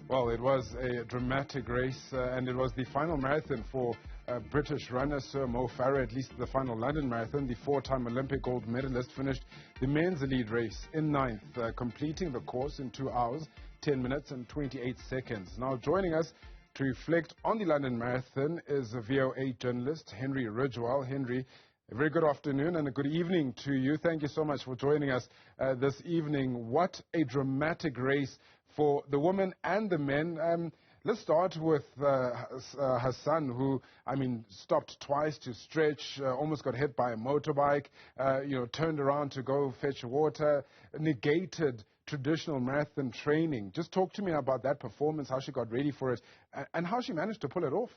Well, it was a dramatic race, and it was the final marathon for British runner Sir Mo Farah, at least the final London Marathon. The four-time Olympic gold medalist finished the men's lead race in ninth, completing the course in 2 hours, 10 minutes and 28 seconds. Now, joining us to reflect on the London Marathon is VOA journalist Henry Ridgwell. Henry, a very good afternoon and a good evening to you. Thank you so much for joining us this evening. What a dramatic race for the women and the men. Let's start with Hassan, who, stopped twice to stretch, almost got hit by a motorbike, turned around to go fetch water, negated traditional marathon training. Just talk to me about that performance, how she got ready for it, and how she managed to pull it off.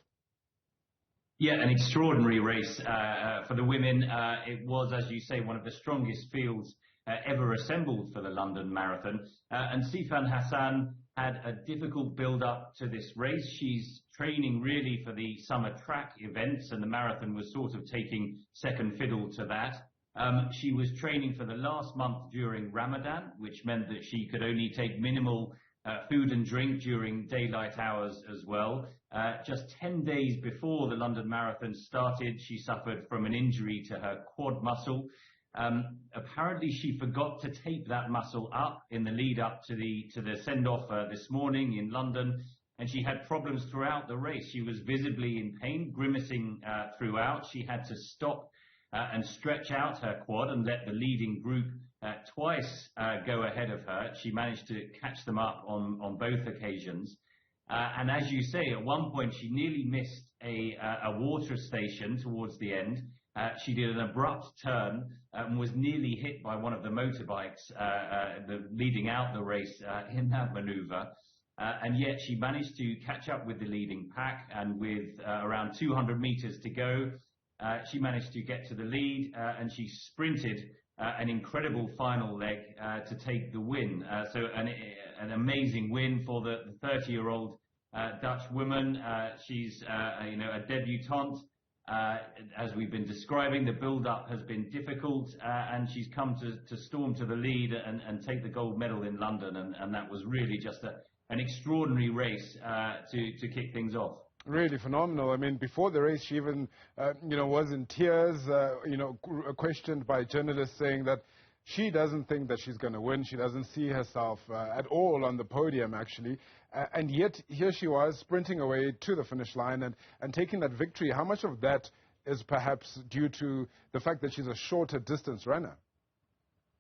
Yeah, an extraordinary race for the women. It was, as you say, one of the strongest fields ever assembled for the London Marathon. And Sifan Hassan had a difficult build-up to this race. She's training really for the summer track events, and the marathon was sort of taking second fiddle to that. She was training for the last month during Ramadan, which meant that she could only take minimal food and drink during daylight hours as well. Just 10 days before the London Marathon started, she suffered from an injury to her quad muscle. Apparently she forgot to tape that muscle up in the lead up to the send-off this morning in London, and she had problems throughout the race. She was visibly in pain, grimacing throughout. She had to stop and stretch out her quad and let the leading group twice go ahead of her. She managed to catch them up on both occasions. And as you say, at one point she nearly missed a water station towards the end. She did an abrupt turn and was nearly hit by one of the motorbikes leading out the race in that maneuver. And yet she managed to catch up with the leading pack, and with around 200 meters to go, she managed to get to the lead, and she sprinted an incredible final leg to take the win. So an amazing win for the 30-year-old Dutch woman. She's a debutante. As we've been describing, the build-up has been difficult, and she's come to storm to the lead and take the gold medal in London, and that was really just an extraordinary race to kick things off. Really phenomenal. I mean, before the race, she even, was in tears, questioned by journalists saying that she doesn't think that she's going to win. She doesn't see herself at all on the podium, actually. And yet, here she was, sprinting away to the finish line and taking that victory. How much of that is perhaps due to the fact that she's a shorter distance runner?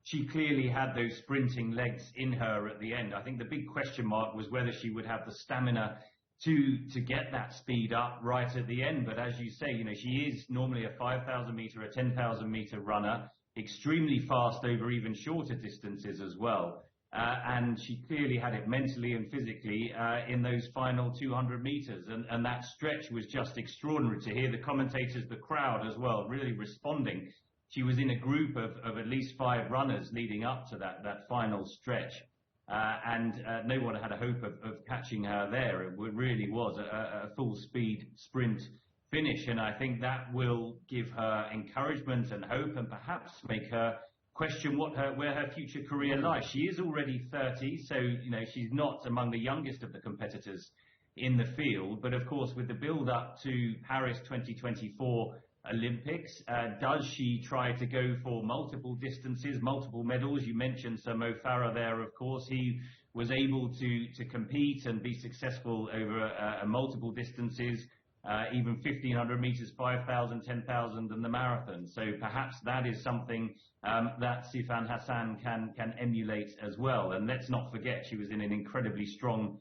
She clearly had those sprinting legs in her at the end. I think the big question mark was whether she would have the stamina to get that speed up right at the end. But as you say, she is normally a 5,000 meter, a 10,000 meter runner, extremely fast over even shorter distances as well. And she clearly had it mentally and physically in those final 200 meters. And that stretch was just extraordinary to hear the commentators, the crowd as well, really responding. She was in a group of at least 5 runners leading up to that final stretch. And no one had a hope of catching her there. It really was a full-speed sprint finish, and I think that will give her encouragement and hope, and perhaps make her question where her future career lies. She is already 30, so she's not among the youngest of the competitors in the field. But of course, with the build-up to Paris 2024 Olympics, does she try to go for multiple distances, multiple medals? You mentioned Sir Mo Farah there, of course. He was able to compete and be successful over multiple distances, even 1,500 meters, 5,000, 10,000 and the marathon. So perhaps that is something that Sifan Hassan can emulate as well. And let's not forget, she was in an incredibly strong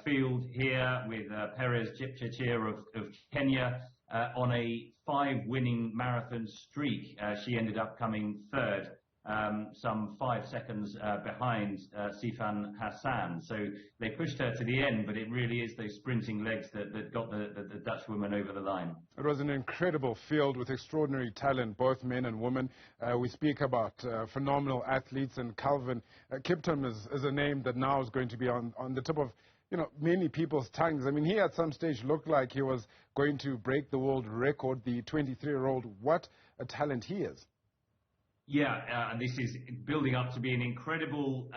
field here with Perez Jepchirchir of Kenya on a 5-winning marathon streak. She ended up coming third, some 5 seconds behind Sifan Hassan. So they pushed her to the end, but it really is those sprinting legs that got the Dutch woman over the line. It was an incredible field with extraordinary talent, both men and women. We speak about phenomenal athletes, and Kelvin Kiptum is a name that now is going to be on the tip of many people's tongues. I mean, he at some stage looked like he was going to break the world record, the 23-year-old. What a talent he is. Yeah, this is building up to be an incredible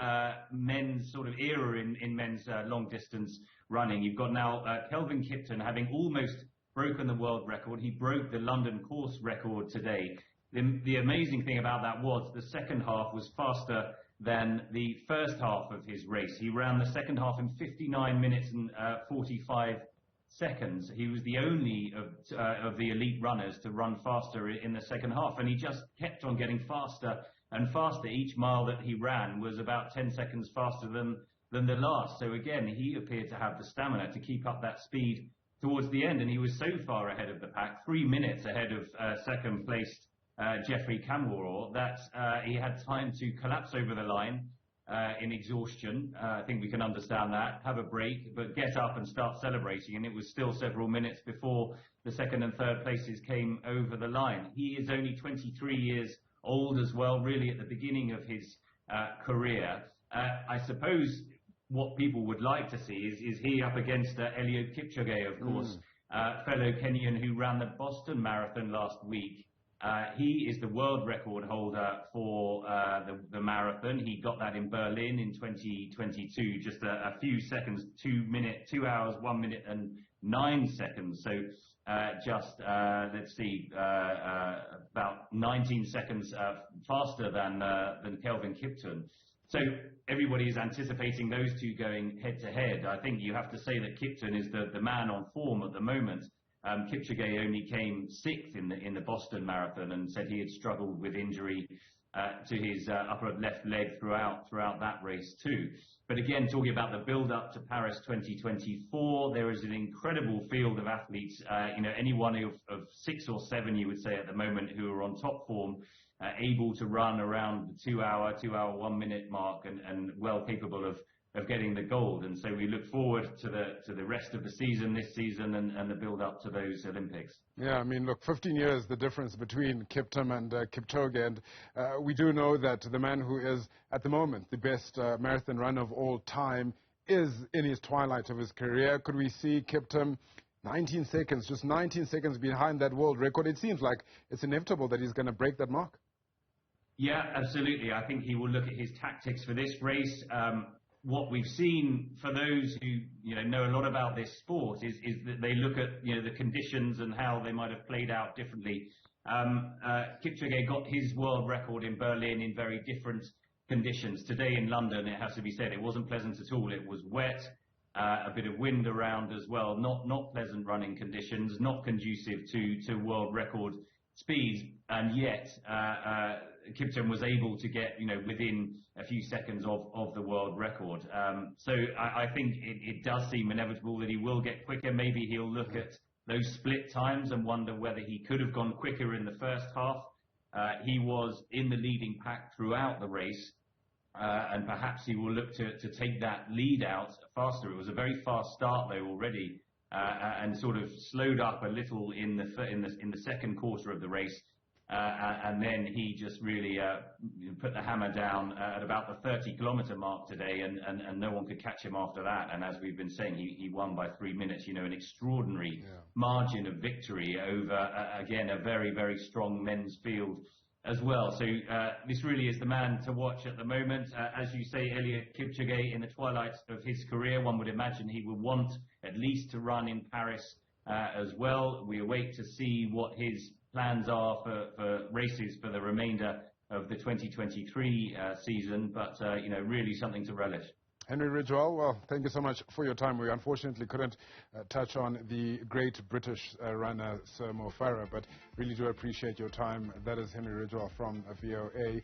men's sort of era in men's long distance running. You've got now Kelvin Kiptum having almost broken the world record. He broke the London course record today. The amazing thing about that was the second half was faster than the first half of his race. He ran the second half in 59 minutes and 45 seconds. He was the only of the elite runners to run faster in the second half, and he just kept on getting faster and faster. Each mile that he ran was about 10 seconds faster than the last. So again, he appeared to have the stamina to keep up that speed towards the end, and he was so far ahead of the pack, 3 minutes ahead of second placed Geoffrey Kamworor, that he had time to collapse over the line in exhaustion. I think we can understand that, have a break, but get up and start celebrating. And it was still several minutes before the second and third places came over the line. He is only 23 years old as well, really at the beginning of his career. I suppose what people would like to see is he up against Eliud Kipchoge, of course, fellow Kenyan who ran the Boston Marathon last week. He is the world record holder for the marathon. He got that in Berlin in 2022, just a few seconds, 2 hours, 1 minute and 9 seconds. So let's see, about 19 seconds faster than Kelvin Kiptum. So everybody is anticipating those two going head to head. I think you have to say that Kiptum is the man on form at the moment. Kipchoge only came sixth in the Boston Marathon and said he had struggled with injury to his upper left leg throughout that race too. But again, talking about the build-up to Paris 2024, there is an incredible field of athletes. Any one of 6 or 7, you would say at the moment, who are on top form, able to run around the 2 hour, 1 minute mark, and well capable of getting the gold. And so we look forward to the rest of the season this season and the build up to those Olympics. Yeah, I mean, look, 15 years the difference between Kiptum and Kipchoge, and we do know that the man who is at the moment the best marathon runner of all time is in his twilight of his career. Could we see Kiptum 19 seconds, just 19 seconds behind that world record? It seems like it's inevitable that he's going to break that mark. Yeah, absolutely. I think he will look at his tactics for this race. What we've seen for those who know a lot about this sport is that they look at the conditions and how they might have played out differently. Kipchoge got his world record in Berlin in very different conditions. Today in London, it has to be said, it wasn't pleasant at all. It was wet, a bit of wind around as well. Not pleasant running conditions, not conducive to world record speeds, and yet Kiptum was able to get within a few seconds of the world record. So I think it does seem inevitable that he will get quicker. Maybe he'll look at those split times and wonder whether he could have gone quicker in the first half. He was in the leading pack throughout the race, and perhaps he will look to take that lead out faster. It was a very fast start though already, and sort of slowed up a little in the second quarter of the race. And then he just really put the hammer down at about the 30-kilometer mark today, and no one could catch him after that. And as we've been saying, he won by 3 minutes, an extraordinary margin of victory over, again, a very, very strong men's field as well. So this really is the man to watch at the moment. As you say, Eliud Kipchoge in the twilight of his career, one would imagine he would want at least to run in Paris as well. We await to see what his plans are for races for the remainder of the 2023 season, but really something to relish. Henry Ridgwell, well, thank you so much for your time. We unfortunately couldn't touch on the great British runner Sir Mo Farah, but really do appreciate your time. That is Henry Ridgwell from VOA.